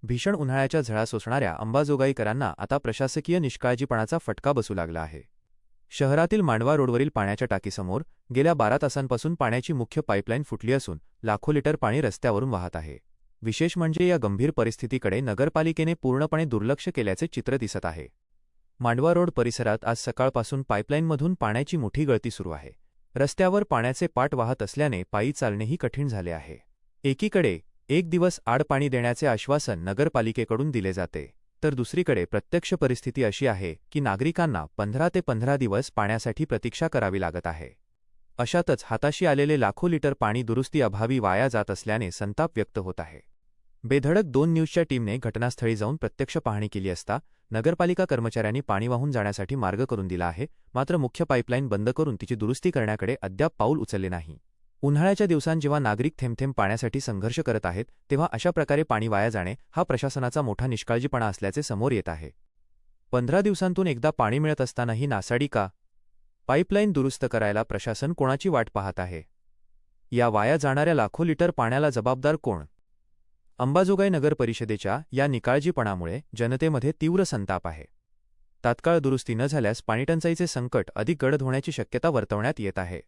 भीषण उन्हाळ्याच्या झळा सोसणाऱ्या अंबाजोगाईकरांना आता प्रशासकीय निष्काळजीपणाचा फटका बसू लागला आहे. शहरातील मांडवा रोडवरील पाण्याच्या टाकीसमोर गेल्या 12 तासांपासून पाण्याची मुख्य पाईपलाईन फुटली असून लाखो लिटर पाणी रस्त्यावरून वाहत आहे. विशेष म्हणजे या गंभीर परिस्थितीकडे नगरपालिकेने पूर्णपणे दुर्लक्ष केल्याचे चित्र दिसत आहे. मांडवा रोड परिसरात आज सकाळपासून पाईपलाईनमधून पाण्याची मोठी गळती सुरू आहे. रस्त्यावर पाण्याचे पाट वाहत असल्याने पायी चालणेही कठीण झाले आहे. एकीकडे एक दिवस आड पाणी देण्याचे आश्वासन नगरपालिकेकडून दिले जाते, तर दुसरीकडे प्रत्यक्ष परिस्थिती अशी आहे की नागरिकांना 15 ते 15 दिवस पाण्यासाठी प्रतीक्षा करावी लागत आहे. अशातच हाताशी आलेले लाखो लिटर पाणी दुरुस्ती अभावी वाया जात असल्याने संताप व्यक्त होत आहे. बेधडक 2 न्यूजच्या टीमने घटनास्थळी जाऊन प्रत्यक्ष पाहणी केली असता नगरपालिका कर्मचाऱ्यांनी पाणी वाहून जाण्यासाठी मार्ग करून दिला आहे, मात्र मुख्य पाईपलाईन बंद करून तिची दुरुस्ती करण्याकडे अद्याप पाऊल उचलले नाही. उन्हाळ्याच्या दिवसांत जेव्हा नागरिक थेंब पाण्यासाठी संघर्ष करत आहेत, तेव्हा अशा प्रकारे पाणी वाया जाणे हा प्रशासनाचा मोठा निष्काळजीपणा असल्याचे समोर येत आहे. 15 दिवसांतून एकदा पाणी मिळत असतानाही नासाडी का? पाईपलाईन दुरुस्त करायला प्रशासन कोणाची वाट पाहत आहे? या वाया जाणाऱ्या लाखो लिटर पाण्याला जबाबदार कोण? अंबाजोगाई नगर परिषदेच्या या निकाळजीपणामुळे जनतेमध्ये तीव्र संताप आहे. तात्काळ दुरुस्ती न झाल्यास पाणीटंचाईचे संकट अधिक गडद होण्याची शक्यता वर्तवण्यात येत आहे.